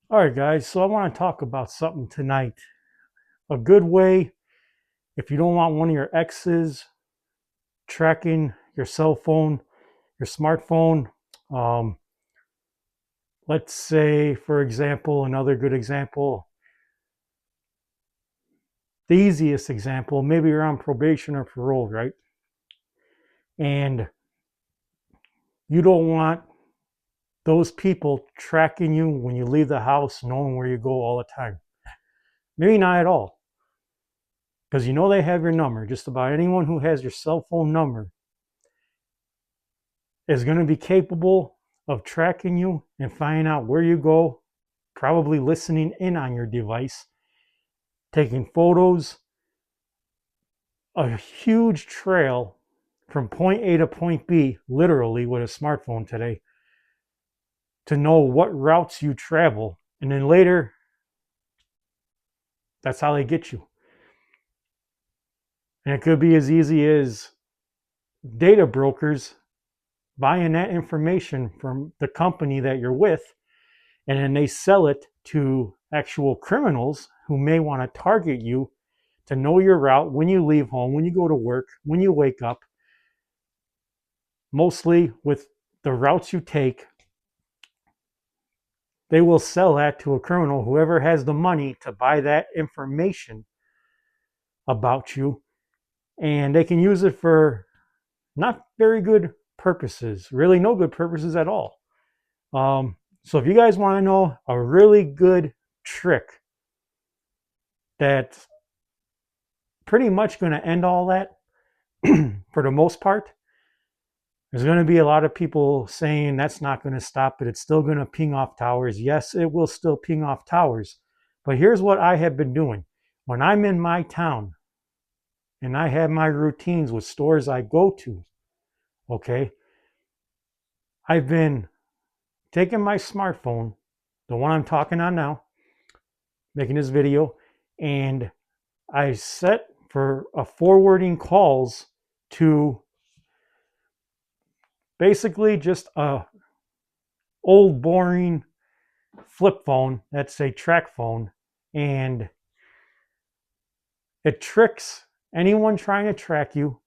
All right, guys, so I want to talk about something tonight. A good way, if you don't want one of your exes tracking your cell phone, your smartphone. Um, let's say, for example, another good example, the easiest example, maybe you're on probation or parole, right? And you don't want those people tracking you when you leave the house, knowing where you go all the time. Maybe not at all, because you know they have your number. Just about anyone who has your cell phone number is going to be capable of tracking you and finding out where you go, probably listening in on your device, taking photos, a huge trail from point A to point B, literally with a smartphone today, to know what routes you travel. And then later, that's how they get you. And it could be as easy as data brokers buying that information from the company that you're with, and then they sell it to actual criminals who may want to target you to know your route when you leave home, when you go to work, when you wake up, mostly with the routes you take. They will sell that to a criminal, whoever has the money to buy that information about you, and they can use it for not very good purposes, really no good purposes at all. So if you guys want to know a really good trick that's pretty much going to end all that for the most part, there's going to be a lot of people saying that's not going to stop it. It's still going to ping off towers. Yes, it will still ping off towers. But here's what I have been doing. When I'm in my town and I have my routines with stores I go to, okay, I've been taking my smartphone, the one I'm talking on now, making this video, and I set for a forwarding calls to basically just a old boring flip phone that's a track phone, and it tricks anyone trying to track you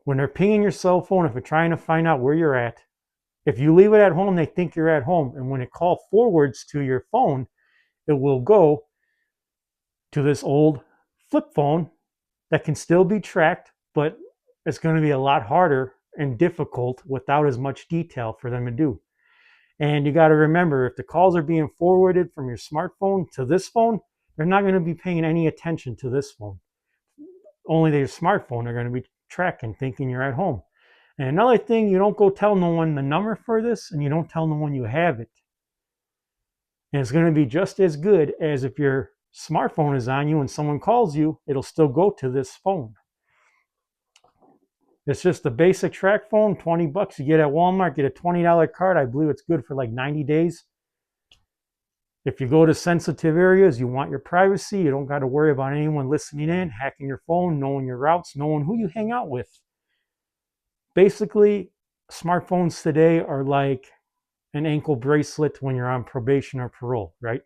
when they're pinging your cell phone. If they're trying to find out where you're at, if you leave it at home, they think you're at home, and when it call forwards to your phone, it will go to this old flip phone that can still be tracked, but it's going to be a lot harder and difficult without as much detail for them to do. And you got to remember, if the calls are being forwarded from your smartphone to this phone, they're not going to be paying any attention to this phone. Only their smartphone are going to be tracking, thinking you're at home. And another thing, you don't go tell no one the number for this, and you don't tell no one you have it. And it's going to be just as good as if your smartphone is on you and someone calls you, it'll still go to this phone. It's just the basic track phone, 20 bucks. You get at Walmart, get a $20 card. I believe it's good for like 90 days. If you go to sensitive areas, you want your privacy. You don't got to worry about anyone listening in, hacking your phone, knowing your routes, knowing who you hang out with. Basically, smartphones today are like an ankle bracelet when you're on probation or parole, right?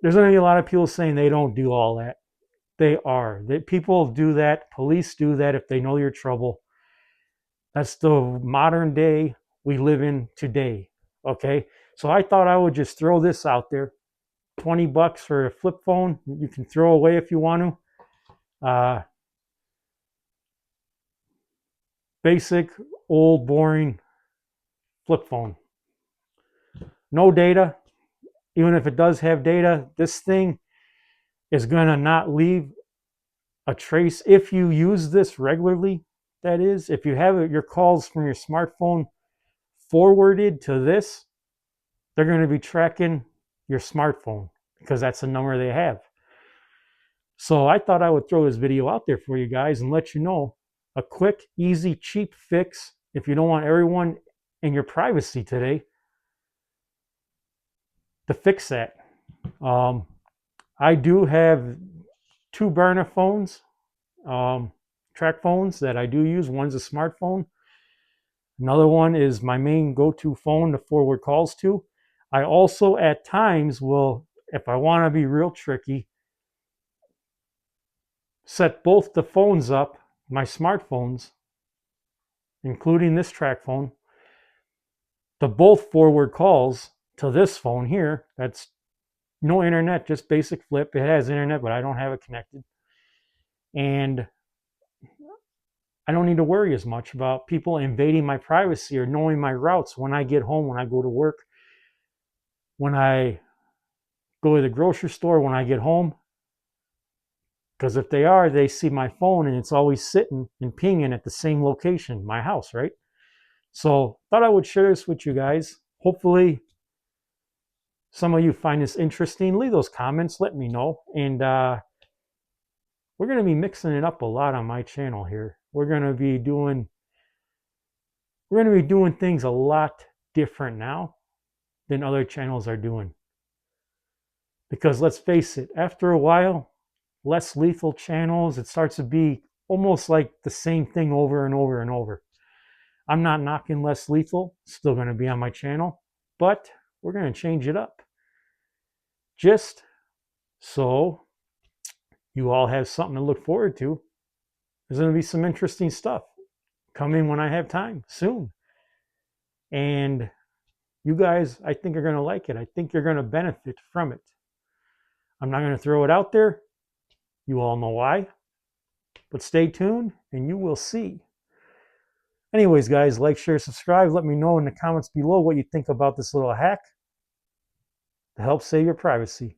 There's going to be a lot of people saying they don't do all that. They are. People do that. Police do that if they know you're trouble. That's the modern day we live in today. Okay. So I thought I would just throw this out there. 20 bucks for a flip phone. You can throw away if you want to. Basic, old, boring flip phone. No data. Even if it does have data, this thing is going to not leave a trace if you use this regularly. That is, if you have your calls from your smartphone forwarded to this, they're going to be tracking your smartphone because that's the number they have. So I thought I would throw this video out there for you guys and let you know a quick, easy, cheap fix if you don't want everyone in your privacy today to fix that. I do have two burner phones, track phones that I do use. One's a smartphone. Another one is my main go-to phone to forward calls to. I also at times will, if I want to be real tricky, set both the phones up, my smartphones, including this track phone, to both forward calls to this phone here. That's no internet, just basic flip. It has internet, but I don't have it connected. And I don't need to worry as much about people invading my privacy or knowing my routes when I get home, when I go to work, when I go to the grocery store, when I get home. Because if they are, they see my phone and it's always sitting and pinging at the same location, my house, right? So thought I would share this with you guys. Hopefully some of you find this interesting. Leave those comments, let me know. And we're going to be mixing it up a lot on my channel here. We're going to be doing things a lot different now than other channels are doing. Because let's face it, after a while, less lethal channels, it starts to be almost like the same thing over and over and over. I'm not knocking less lethal, still going to be on my channel, but we're going to change it up. Just so you all have something to look forward to. There's going to be some interesting stuff coming when I have time soon. And you guys, I think, are going to like it. I think you're going to benefit from it. I'm not going to throw it out there. You all know why. But stay tuned and you will see. Anyways, guys, like, share, subscribe. Let me know in the comments below what you think about this little hack to help save your privacy.